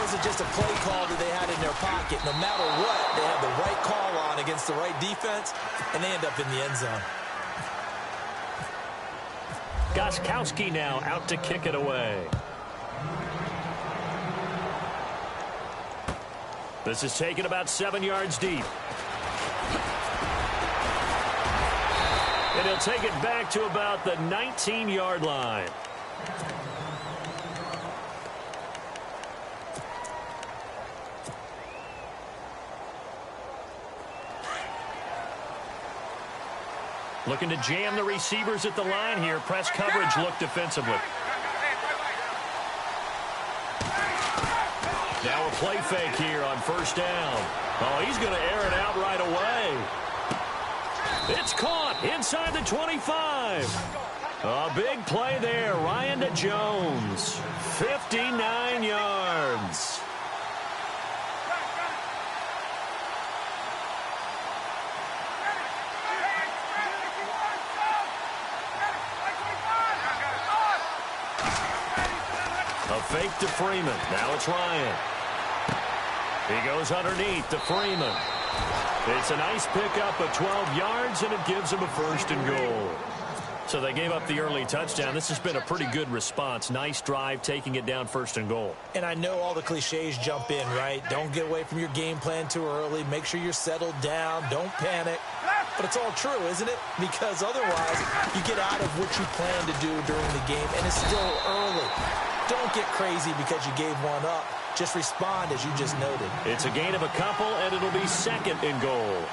wasn't just a play call that they had in their pocket. No matter what, they had the right call on against the right defense, and they end up in the end zone. Gostkowski now out to kick it away. This is taken about 7 yards deep. And he'll take it back to about the 19-yard line. Looking to jam the receivers at the line here. Press coverage look defensively. Now a play fake here on first down. Oh, he's going to air it out right away. It's caught inside the 25. A big play there. Ryan to Jones. 59 yards. A fake to Freeman. Now it's Ryan. He goes underneath to Freeman. It's a nice pickup of 12 yards, and it gives him a first and goal. So they gave up the early touchdown. This has been a pretty good response. Nice drive, taking it down first and goal. And I know all the cliches jump in, right? Don't get away from your game plan too early. Make sure you're settled down. Don't panic. But it's all true, isn't it? Because otherwise, you get out of what you plan to do during the game, and it's still early. Don't get crazy because you gave one up. Just respond as you just noted. It's a gain of a couple, and it'll be second and goal.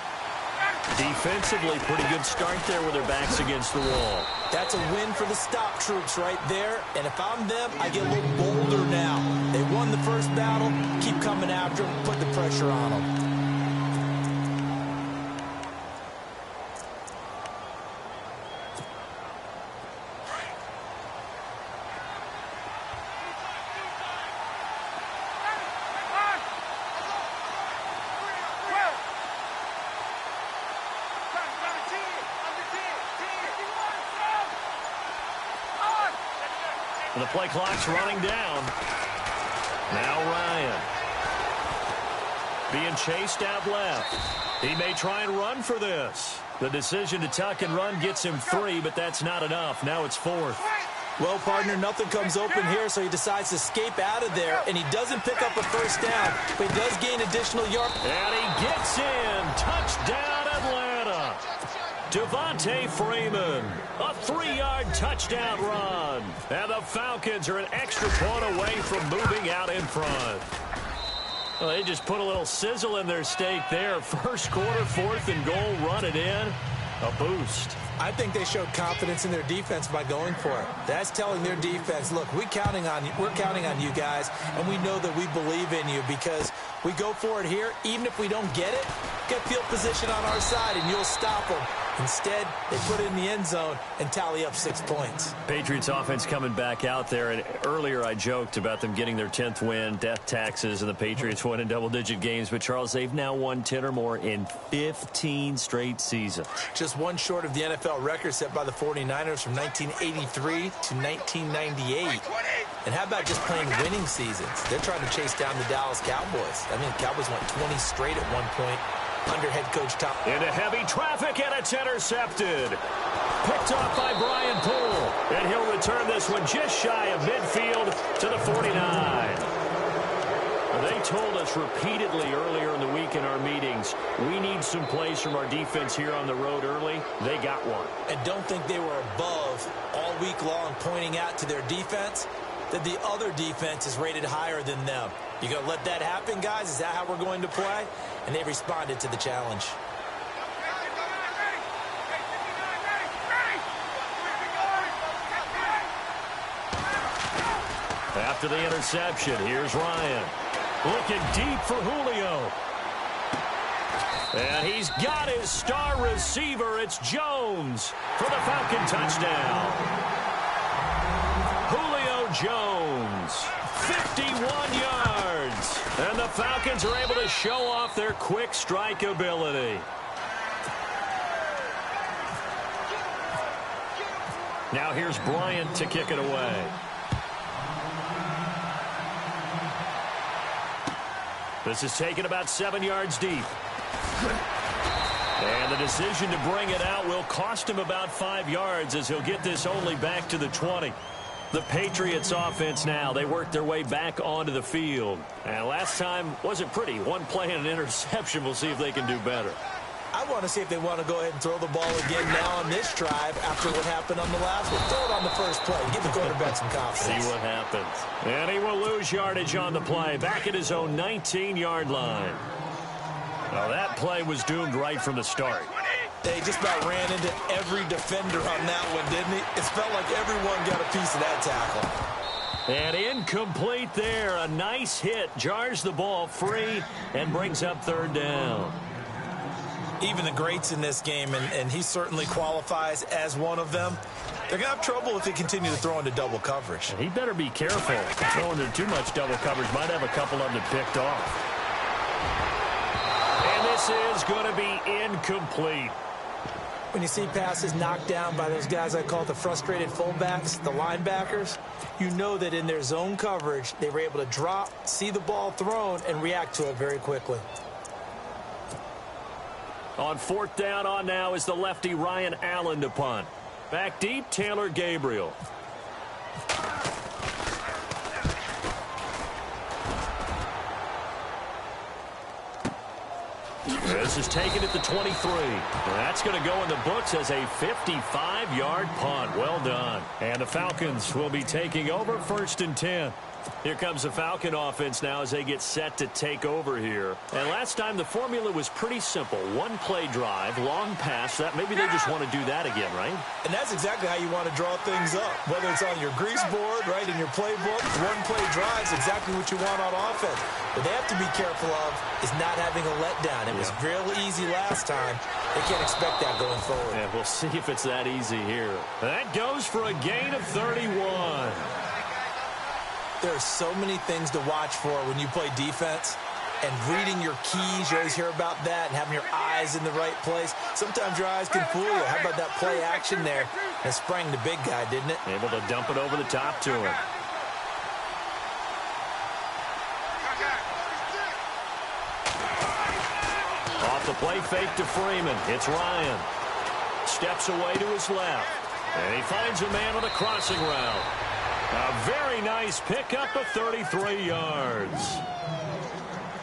Defensively, pretty good start there with their backs against the wall. That's a win for the stop troops right there. And if I'm them, I get a little bolder now. They won the first battle. Keep coming after them. Put the pressure on them. The play clock's running down. Now Ryan. Being chased out left. He may try and run for this. The decision to tuck and run gets him 3, but that's not enough. Now it's 4th. Well, partner, nothing comes open here, so he decides to escape out of there, and he doesn't pick up a first down, but he does gain additional yards. And he gets in. Touchdown, Atlanta. Devontae Freeman, a 3-yard touchdown run. And the Falcons are an extra point away from moving out in front. Well, they just put a little sizzle in their steak there. First quarter, 4th and goal, run it in. A boost. I think they showed confidence in their defense by going for it. That's telling their defense, look, we're counting on you guys, and we know that we believe in you because we go for it here. Even if we don't get it, get field position on our side, and you'll stop them. Instead, they put it in the end zone and tally up 6 points. Patriots offense coming back out there. And earlier I joked about them getting their 10th win, death taxes, and the Patriots won in double-digit games. But, Charles, they've now won 10 or more in 15 straight seasons. Just one short of the NFL record set by the 49ers from 1983 to 1998. And how about just playing winning seasons? They're trying to chase down the Dallas Cowboys. I mean, the Cowboys went 20 straight at one point under head coach Tom. Into heavy traffic, and it's intercepted. Picked off by Brian Poole. And he'll return this one just shy of midfield to the 49. They told us repeatedly earlier in the week in our meetings, we need some plays from our defense here on the road early. They got one. And don't think they were above all week long pointing out to their defense that the other defense is rated higher than them. You going to let that happen, guys? Is that how we're going to play? And they responded to the challenge. After the interception, here's Ryan. Looking deep for Julio. And he's got his star receiver. It's Jones for the Falcon touchdown. Julio Jones, 51 yards. And the Falcons are able to show off their quick strike ability. Now here's Bryant to kick it away. This is taken about 7 yards deep. And the decision to bring it out will cost him about 5 yards as he'll get this only back to the 20. The Patriots offense now, they work their way back onto the field. And last time wasn't pretty. One play and an interception. We'll see if they can do better. I want to see if they want to go ahead and throw the ball again now on this drive after what happened on the last one. Throw it on the first play. Give the quarterback some confidence. See what happens. And he will lose yardage on the play. Back at his own 19-yard line. Now that play was doomed right from the start. They just about ran into every defender on that one, didn't he? It felt like everyone got a piece of that tackle. And incomplete there. A nice hit. Jars the ball free and brings up third down. Even the greats in this game, and he certainly qualifies as one of them, they're going to have trouble if they continue to throw into double coverage. And he better be careful. Throwing into too much double coverage might have a couple of them picked off. And this is going to be incomplete. When you see passes knocked down by those guys I call the frustrated fullbacks, the linebackers, you know that in their zone coverage, they were able to drop, see the ball thrown, and react to it very quickly. On fourth down on now is the lefty Ryan Allen to punt. Back deep, Taylor Gabriel. This is taken at the 23. That's going to go in the books as a 55-yard punt. Well done. And the Falcons will be taking over 1st and 10. Here comes the Falcon offense now as they get set to take over here. And last time the formula was pretty simple. One play drive, long pass. That maybe they just want to do that again, right? And that's exactly how you want to draw things up. Whether it's on your grease board, right, in your playbook, one play drive is exactly what you want on offense. What they have to be careful of is not having a letdown. It was real easy last time. They can't expect that going forward. And we'll see if it's that easy here. That goes for a gain of 31. There are so many things to watch for when you play defense. And reading your keys, you always hear about that, and having your eyes in the right place. Sometimes your eyes can fool you. How about that play action there? And sprang the big guy, didn't it? Able to dump it over the top to him. Off the play fake to Freeman. It's Ryan. Steps away to his left. And he finds a man on a crossing route. A very nice pickup of 33 yards.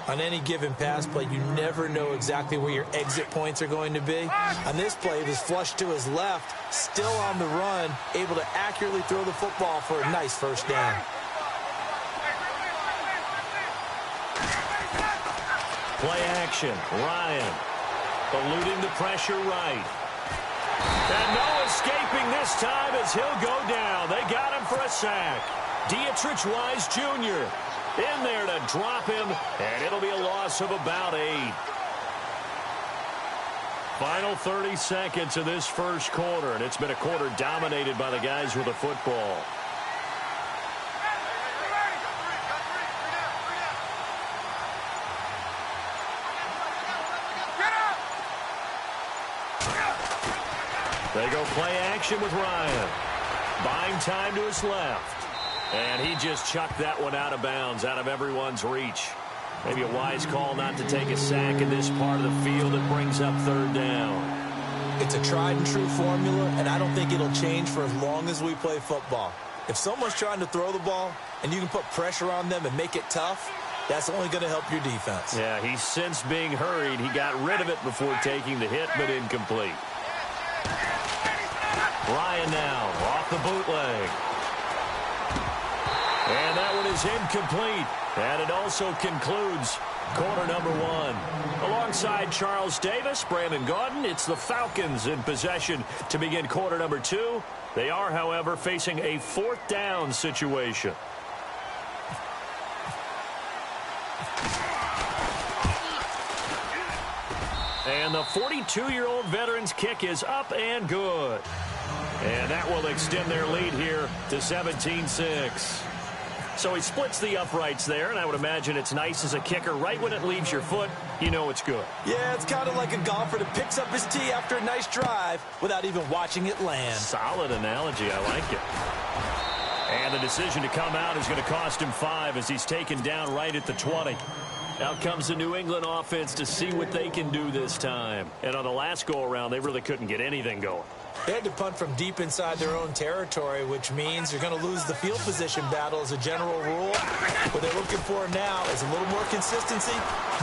On any given pass play, you never know exactly where your exit points are going to be. On this play, he was flushed to his left, still on the run, able to accurately throw the football for a nice first down. Play action. Ryan eluding the pressure right. And no escaping this time as he'll go down. They got him for a sack. Dietrich Wise Jr. in there to drop him, and it'll be a loss of about 8. Final 30 seconds of this first quarter, and it's been a quarter dominated by the guys with the football. They go play action with Ryan. Buying time to his left. And he just chucked that one out of bounds, out of everyone's reach. Maybe a wise call not to take a sack in this part of the field that brings up third down. It's a tried and true formula, and I don't think it'll change for as long as we play football. If someone's trying to throw the ball and you can put pressure on them and make it tough, that's only going to help your defense. Yeah, he's since being hurried. He got rid of it before taking the hit, but incomplete. Ryan now off the bootleg. And that one is incomplete. And it also concludes quarter number 1. Alongside Charles Davis, Brandon Gaudin, it's the Falcons in possession to begin quarter number 2. They are, however, facing a 4th down situation. And the 42-year-old veteran's kick is up and good. And that will extend their lead here to 17-6. So he splits the uprights there, and I would imagine it's nice as a kicker. Right when it leaves your foot, you know it's good. Yeah, it's kind of like a golfer that picks up his tee after a nice drive without even watching it land. Solid analogy. I like it. And the decision to come out is going to cost him 5 as he's taken down right at the 20. Out comes the New England offense to see what they can do this time. And on the last go-around, they really couldn't get anything going. They had to punt from deep inside their own territory, which means you're going to lose the field position battle as a general rule. What they're looking for now is a little more consistency,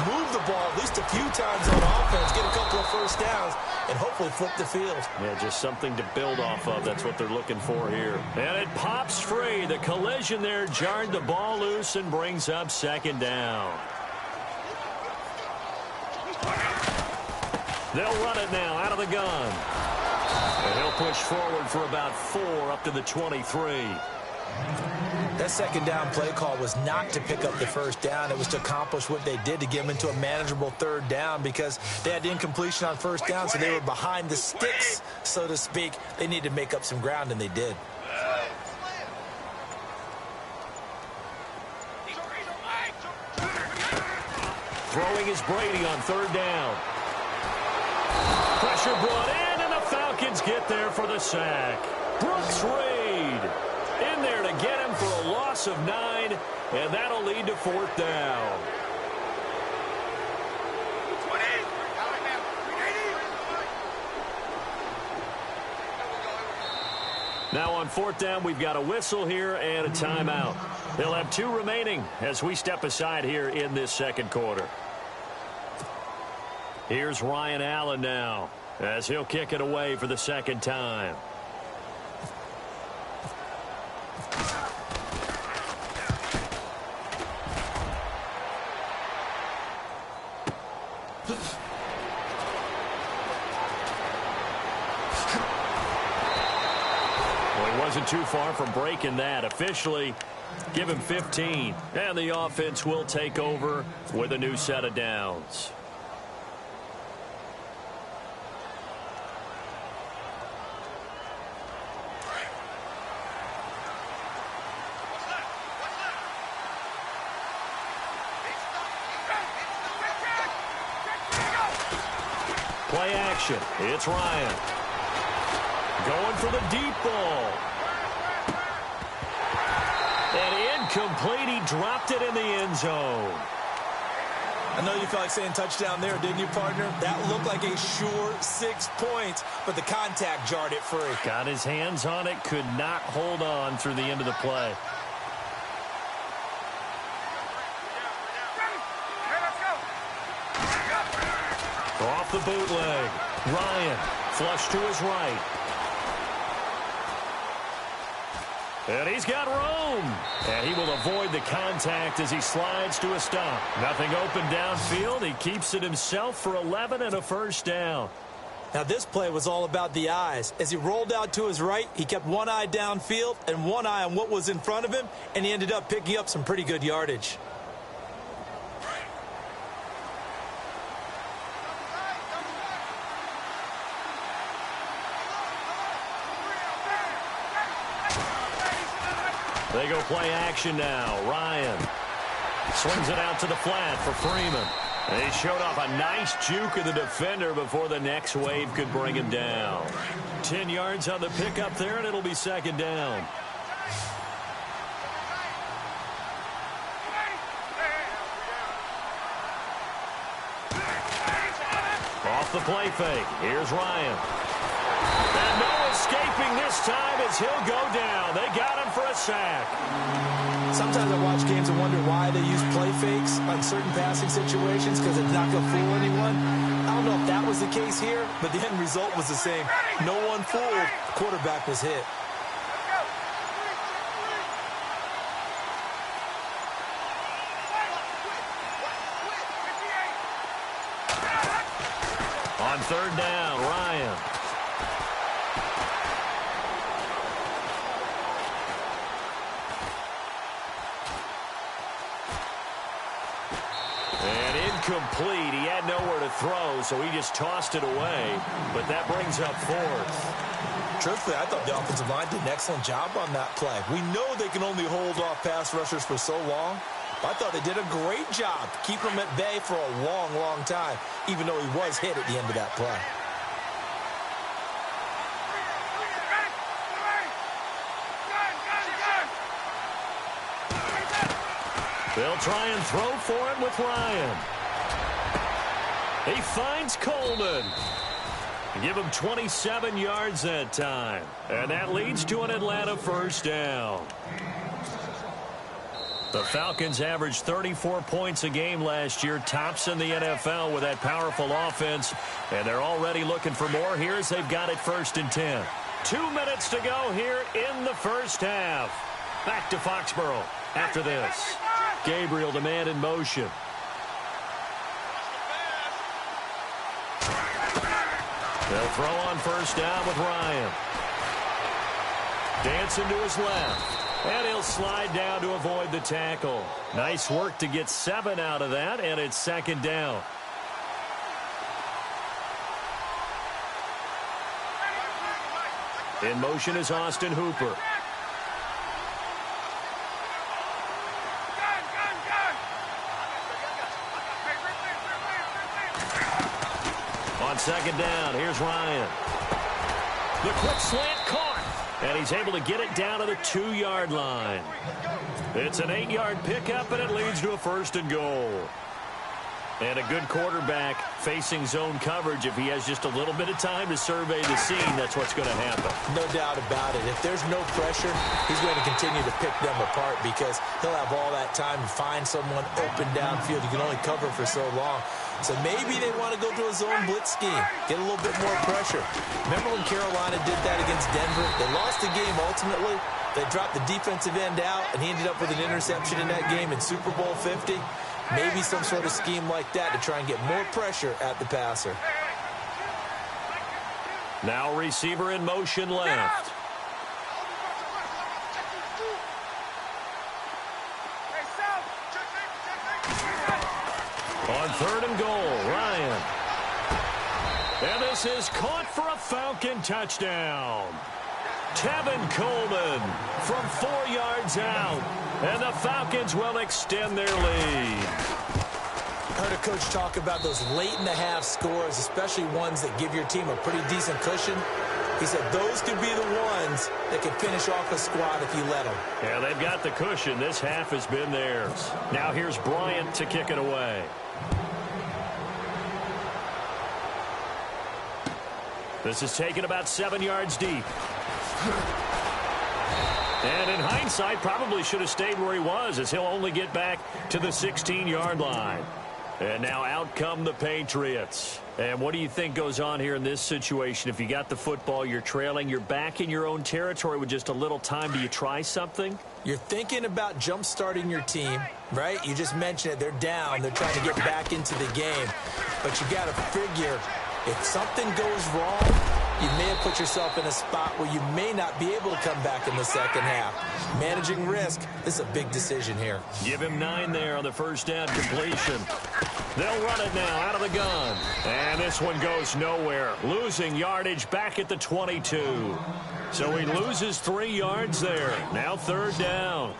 move the ball at least a few times on offense, get a couple of first downs, and hopefully flip the field. Yeah, just something to build off of. That's what they're looking for here. And it pops free. The collision there jarred the ball loose and brings up second down. They'll run it now out of the gun. And he'll push forward for about 4 up to the 23. That second down play call was not to pick up the first down. It was to accomplish what they did to get them into a manageable third down because they had incompletion on first down, so they were behind the sticks, so to speak. They needed to make up some ground, and they did. Throwing is Brady on third down. Pressure brought in, and the Falcons get there for the sack. Brooks Reed in there to get him for a loss of 9, and that'll lead to fourth down. Now on fourth down, we've got a whistle here and a timeout. They'll have 2 remaining as we step aside here in this second quarter. Here's Ryan Allen now as he'll kick it away for the second time. Well, he wasn't too far from breaking that. Officially, give him 15. And the offense will take over with a new set of downs. Play action. It's Ryan. Going for the deep ball. And incomplete. He dropped it in the end zone. I know you felt like saying touchdown there, didn't you, partner? That looked like a sure 6 points, but the contact jarred it free. Got his hands on it. Could not hold on through the end of the play. Off the bootleg. Ryan flush to his right. And he's got room. And he will avoid the contact as he slides to a stop. Nothing open downfield. He keeps it himself for 11 and a first down. Now, this play was all about the eyes. As he rolled out to his right, he kept one eye downfield and one eye on what was in front of him, and he ended up picking up some pretty good yardage. They go play action now. Ryan swings it out to the flat for Freeman. And he showed off a nice juke of the defender before the next wave could bring him down. 10 yards on the pickup there, and it'll be second down. Off the play fake. Here's Ryan. And no escaping this time as he'll go down. They got him for a sack. Sometimes I watch games and wonder why they use play fakes on certain passing situations because it's not going to fool anyone. I don't know if that was the case here, but the end result was the same. No one fooled. The quarterback was hit. On third down, Ryan. Complete. He had nowhere to throw, so he just tossed it away. But that brings up fourth. Truthfully, I thought the offensive line did an excellent job on that play. We know they can only hold off pass rushers for so long. But I thought they did a great job keeping him at bay for a long, long time, even though he was hit at the end of that play. They'll try and throw for it with Ryan. He finds Coleman. Give him 27 yards that time. And that leads to an Atlanta first down. The Falcons averaged 34 points a game last year, tops in the NFL with that powerful offense. And they're already looking for more here as they've got it 1st and 10. 2 minutes to go here in the first half. Back to Foxborough after this. Gabriel, the man in motion. They'll throw on first down with Ryan. Dancing to his left. And he'll slide down to avoid the tackle. Nice work to get 7 out of that, and it's 2nd down. In motion is Austin Hooper. On 2nd down, here's Ryan. The quick slant caught, and he's able to get it down to the 2-yard line. It's an 8-yard pickup, and it leads to a 1st and goal. And a good quarterback facing zone coverage. If he has just a little bit of time to survey the scene, that's what's going to happen. No doubt about it. If there's no pressure, he's going to continue to pick them apart because he'll have all that time to find someone open downfield. You can only cover for so long. So maybe they want to go to a zone blitz scheme, get a little bit more pressure. Remember when Carolina did that against Denver? They lost the game ultimately. They dropped the defensive end out, and he ended up with an interception in that game in Super Bowl 50. Maybe some sort of scheme like that to try and get more pressure at the passer. Now receiver in motion left. On 3rd and goal, Ryan. And this is caught for a Falcon touchdown. Tevin Coleman from 4 yards out. And the Falcons will extend their lead. Heard a coach talk about those late-in-the-half scores, especially ones that give your team a pretty decent cushion. He said those could be the ones that could finish off a squad if you let them. Yeah, they've got the cushion. This half has been theirs. Now here's Bryant to kick it away. This is taken about 7 yards deep. And in hindsight, probably should have stayed where he was, as he'll only get back to the 16-yard line. And now out come the Patriots. And what do you think goes on here in this situation? If you got the football, you're trailing, you're back in your own territory with just a little time. Do you try something? You're thinking about jump-starting your team, right? You just mentioned it. They're down. They're trying to get back into the game. But you got to figure, if something goes wrong, you may have put yourself in a spot where you may not be able to come back in the second half. Managing risk, this is a big decision here. Give him 9 there on the first down completion. They'll run it now out of the gun. And this one goes nowhere. Losing yardage back at the 22. So he loses 3 yards there. Now 3rd down.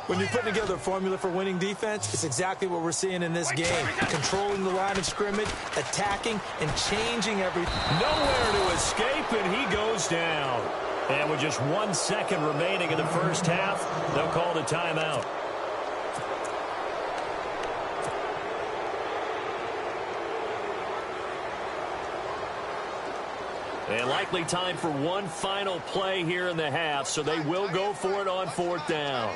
When you're putting together a formula for winning defense, it's exactly what we're seeing in this game. Controlling the line of scrimmage, attacking, and changing everything. Nowhere to escape, and he goes down. And with just 1 second remaining in the first half, they'll call the timeout. And likely time for one final play here in the half, so they will go for it on 4th down.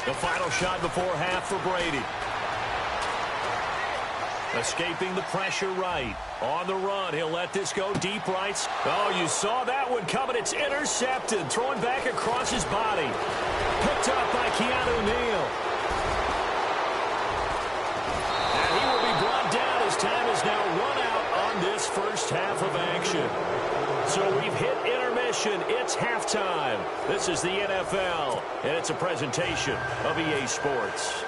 The final shot before half for Brady. Escaping the pressure right. On the run, he'll let this go deep right. Oh, you saw that one coming. It's intercepted. Throwing back across his body. Picked up by Keanu Neal. And he will be brought down as time is now run out on this first half of action. So we've hit intermission. It's halftime. This is the NFL, and it's a presentation of EA Sports.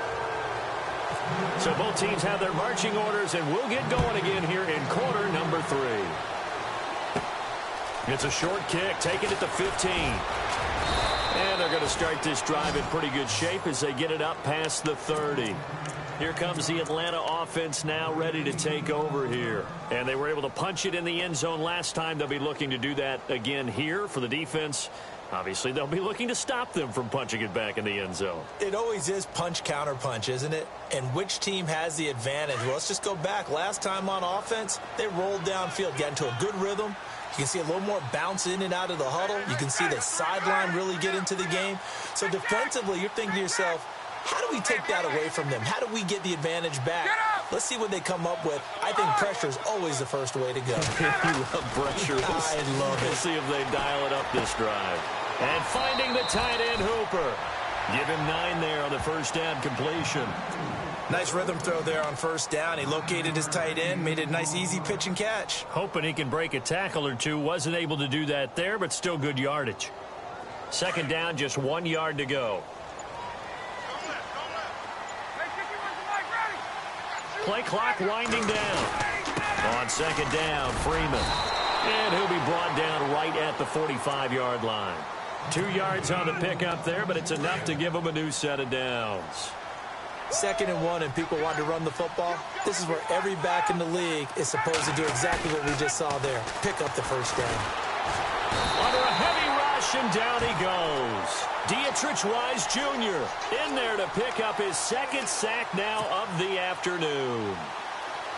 So both teams have their marching orders, and we'll get going again here in quarter number 3. It's a short kick, taken at the 15. And they're going to start this drive in pretty good shape as they get it up past the 30. Here comes the Atlanta offense now ready to take over here. And they were able to punch it in the end zone last time. They'll be looking to do that again here for the defense. Obviously, they'll be looking to stop them from punching it back in the end zone. It always is punch, counter punch, isn't it? And which team has the advantage? Well, let's just go back. Last time on offense, they rolled downfield, got into a good rhythm. You can see a little more bounce in and out of the huddle. You can see the sideline really get into the game. So defensively, you're thinking to yourself, how do we take that away from them? How do we get the advantage back? Let's see what they come up with. I think pressure is always the first way to go. You love pressure. I love it. We'll see if they dial it up this drive. And finding the tight end, Hooper. Give him 9 there on the first down completion. Nice rhythm throw there on first down. He located his tight end, made it a nice, easy pitch and catch. Hoping he can break a tackle or two. Wasn't able to do that there, but still good yardage. Second down, just 1 yard to go. Play clock winding down. On second down, Freeman. And he'll be brought down right at the 45-yard line. 2 yards on the pickup there, but it's enough to give him a new set of downs. 2nd and 1, and people want to run the football. This is where every back in the league is supposed to do exactly what we just saw there. Pick up the first down. Under a heavy rush, and down he goes. Dietrich Wise Jr. in there to pick up his 2nd sack now of the afternoon.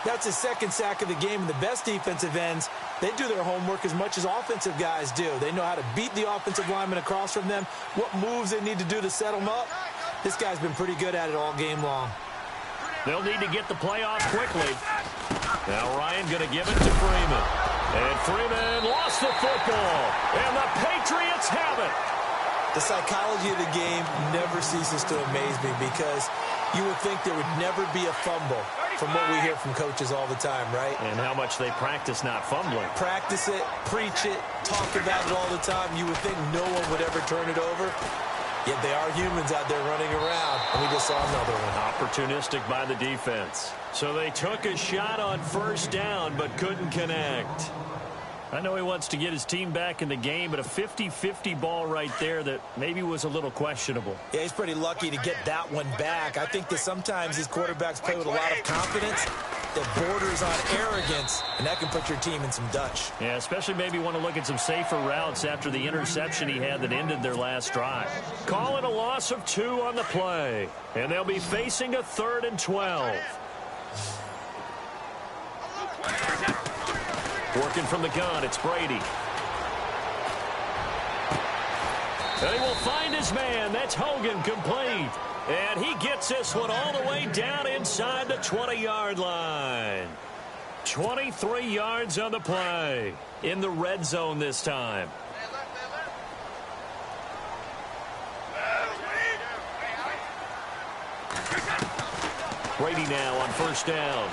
That's his 2nd sack of the game, and the best defensive ends, they do their homework as much as offensive guys do. They know how to beat the offensive lineman across from them, what moves they need to do to set them up. This guy's been pretty good at it all game long. They'll need to get the play off quickly. Now Ryan going to give it to Freeman. And Freeman lost the football. And the Patriots have it. The psychology of the game never ceases to amaze me because you would think there would never be a fumble from what we hear from coaches all the time, right? And how much they practice not fumbling. Practice it, preach it, talk about it all the time. You would think no one would ever turn it over. Yet they are humans out there running around, and we just saw another one. Opportunistic by the defense. So they took a shot on first down, but couldn't connect. I know he wants to get his team back in the game, but a 50-50 ball right there that maybe was a little questionable. Yeah, he's pretty lucky to get that one back. I think that sometimes these quarterbacks play with a lot of confidence that borders on arrogance, and that can put your team in some Dutch. Yeah, especially maybe want to look at some safer routes after the interception he had that ended their last drive. Call it a loss of 2 on the play, and they'll be facing a 3rd and 12. Working from the gun, it's Brady. And he will find his man. That's Hogan, complete. And he gets this one all the way down inside the 20-yard line. 23 yards on the play. In the red zone this time. Brady now on first down.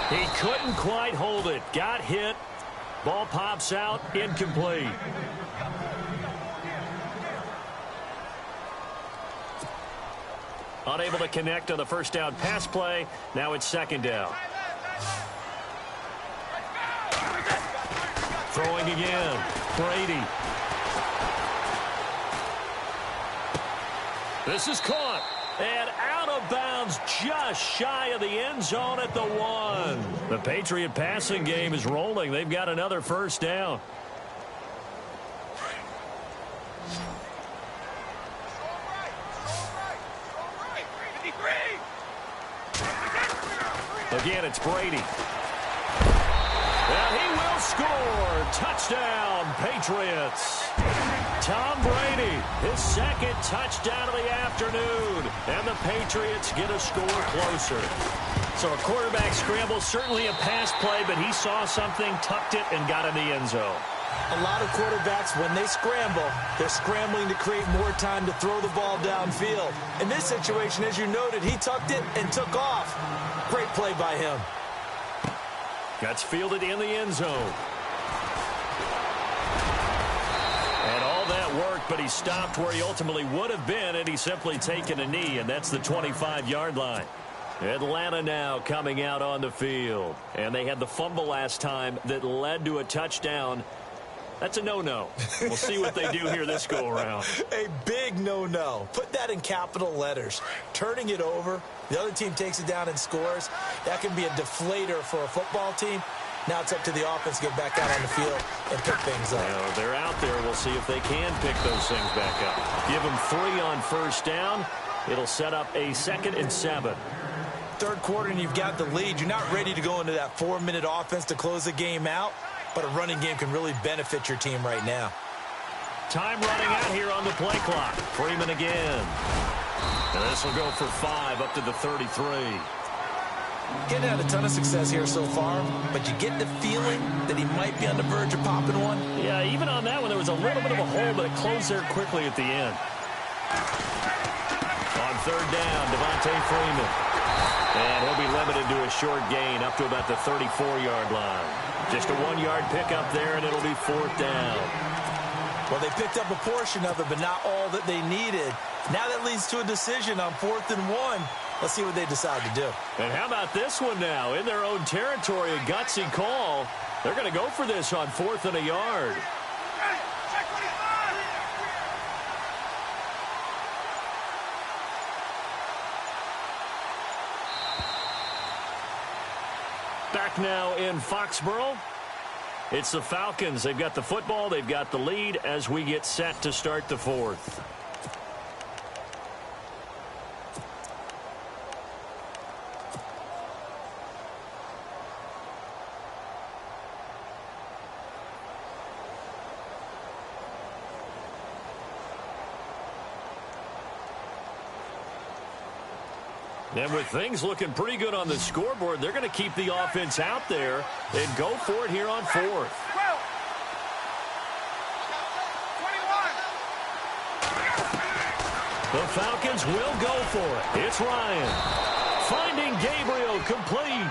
He couldn't quite hold it. Got hit. Ball pops out. Incomplete. Unable to connect on the first down pass play. Now it's 2nd down. Throwing again. Brady. This is caught. And out of bounds just shy of the end zone at the 1. The Patriot passing game is rolling. They've got another first down. Again, it's Brady. And he will score. Touchdown, Patriots. Tom Brady, his 2nd touchdown of the afternoon. And the Patriots get a score closer. So a quarterback scramble, certainly a pass play, but he saw something, tucked it, and got in the end zone. A lot of quarterbacks, when they scramble, they're scrambling to create more time to throw the ball downfield. In this situation, as you noted, he tucked it and took off. Great play by him. Gets fielded in the end zone. And all that worked, but he stopped where he ultimately would have been had he simply taken a knee, and that's the 25-yard line. Atlanta now coming out on the field. And they had the fumble last time that led to a touchdown. That's a no-no. We'll see what they do here this go-around. A big no-no. Put that in capital letters. Turning it over, the other team takes it down and scores. That can be a deflator for a football team. Now it's up to the offense to get back out on the field and pick things up. Now, they're out there. We'll see if they can pick those things back up. Give them 3 on first down. It'll set up a 2nd and 7. Third quarter and you've got the lead. You're not ready to go into that 4-minute offense to close the game out, but a running game can really benefit your team right now. Time running out here on the play clock. Freeman again. And this will go for 5 up to the 33. Getting had a ton of success here so far, but you get the feeling that he might be on the verge of popping one. Yeah, even on that one, there was a little bit of a hole, but it closed there quickly at the end. On third down, Devontae Freeman. And he'll be limited to a short gain up to about the 34-yard line. Just a 1-yard pickup there, and it'll be 4th down. Well, they picked up a portion of it, but not all that they needed. Now that leads to a decision on 4th and 1. Let's see what they decide to do. And how about this one now? In their own territory, a gutsy call. They're going to go for this on 4th and a yard. Back now in Foxborough. It's the Falcons. They've got the football. They've got the lead as we get set to start the 4th. And with things looking pretty good on the scoreboard, they're going to keep the offense out there and go for it here on 4th. The Falcons will go for it. It's Ryan. Finding Gabriel complete.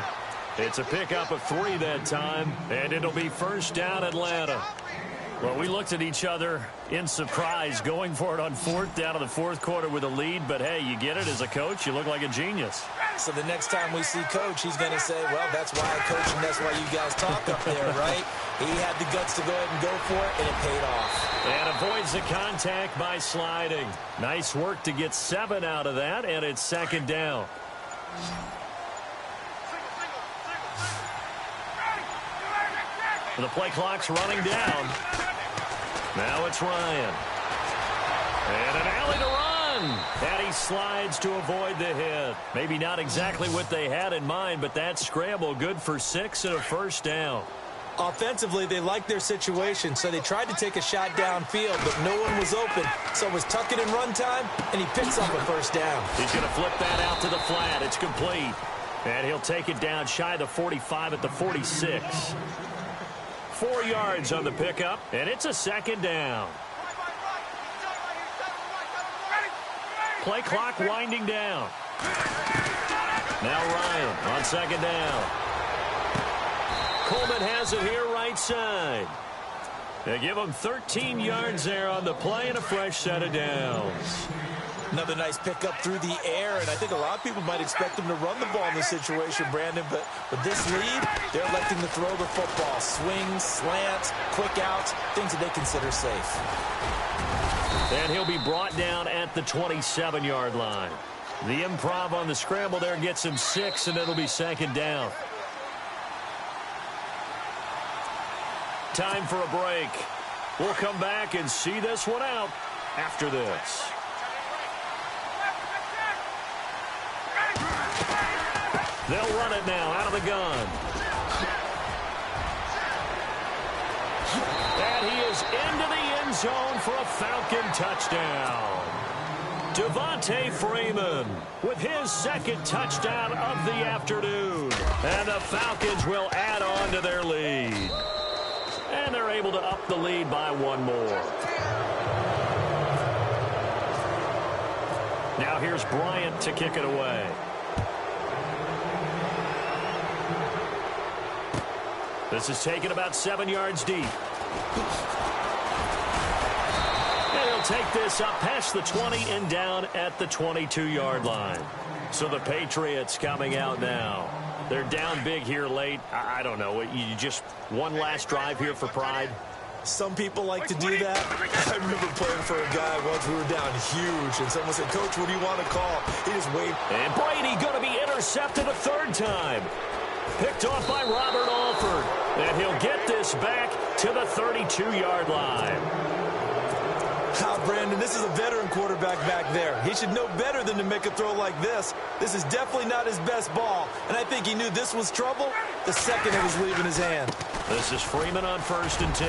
It's a pickup of 3 that time, and it'll be 1st down Atlanta. Well, we looked at each other in surprise going for it on 4th down in the 4th quarter with a lead. But, hey, you get it as a coach. You look like a genius. So the next time we see Coach, he's going to say, well, that's why I coach and that's why you guys talk up there, right? He had the guts to go ahead and go for it, and it paid off. And avoids the contact by sliding. Nice work to get 7 out of that, and it's 2nd down. The play clock's running down. Now it's Ryan. And an alley to run. And he slides to avoid the hit. Maybe not exactly what they had in mind, but that scramble good for 6 and a 1st down. Offensively, they liked their situation, so they tried to take a shot downfield, but no one was open. So it was tuck it in run time, and he picks up a 1st down. He's going to flip that out to the flat. It's complete. And he'll take it down shy of the 45 at the 46. 4 yards on the pickup, and it's a 2nd down. Play clock winding down. Now Ryan on 2nd down. Coleman has it here right side. They give him 13 yards there on the play and a fresh set of downs. Another nice pickup through the air, and I think a lot of people might expect him to run the ball in this situation, Brandon, but with this lead, they're electing to throw the football. Swings, slants, quick outs, things that they consider safe. And he'll be brought down at the 27-yard line. The improv on the scramble there gets him 6, and it'll be 2nd down. Time for a break. We'll come back and see this one out after this. They'll run it now out of the gun. And he is into the end zone for a Falcon touchdown. Devontae Freeman with his 2nd touchdown of the afternoon. And the Falcons will add on to their lead. And they're able to up the lead by 1 more. Now here's Bryant to kick it away. This is taken about 7 yards deep. And he'll take this up past the 20 and down at the 22-yard line. So the Patriots coming out now. They're down big here late. I don't know. You just one last drive here for pride? Some people like to do that. I remember playing for a guy once. We were down huge, and someone said, "Coach, what do you want to call?" He just waved. And Brady going to be intercepted a third time. Picked off by Robert Alford. And he'll get this back to the 32-yard line. Brandon, this is a veteran quarterback back there. He should know better than to make a throw like this. This is definitely not his best ball, and I think he knew this was trouble the second it was leaving his hand. This is Freeman on 1st and 10.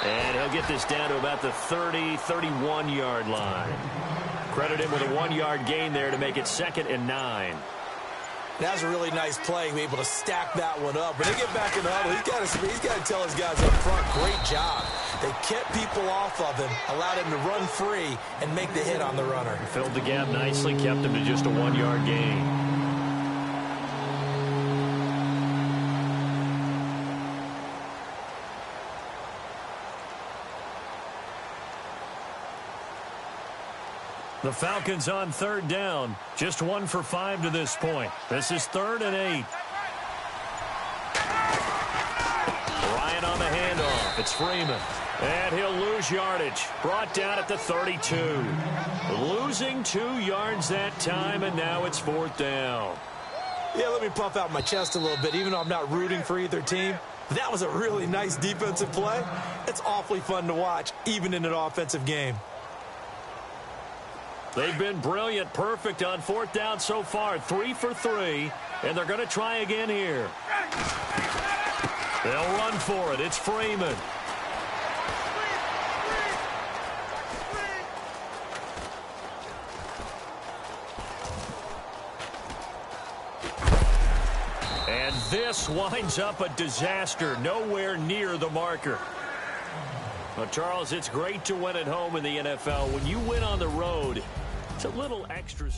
And he'll get this down to about the 30, 31-yard line. Credit him with a 1-yard gain there to make it 2nd and 9. That was a really nice play, to be able to stack that one up. When they get back in the huddle, he's got to tell his guys up front, great job. They kept people off of him, allowed him to run free, and make the hit on the runner. Filled the gap nicely, kept him to just a 1-yard gain. The Falcons on 3rd down. Just 1 for 5 to this point. This is 3rd and 8. Ryan on the handoff. It's Freeman. And he'll lose yardage. Brought down at the 32. Losing 2 yards that time, and now it's 4th down. Yeah, let me puff out my chest a little bit, even though I'm not rooting for either team. That was a really nice defensive play. It's awfully fun to watch, even in an offensive game. They've been brilliant, perfect on 4th down so far. 3 for 3, and they're going to try again here. They'll run for it. It's Freeman. And this winds up a disaster, nowhere near the marker. Well, Charles, it's great to win at home in the NFL. When you win on the road, it's a little extra.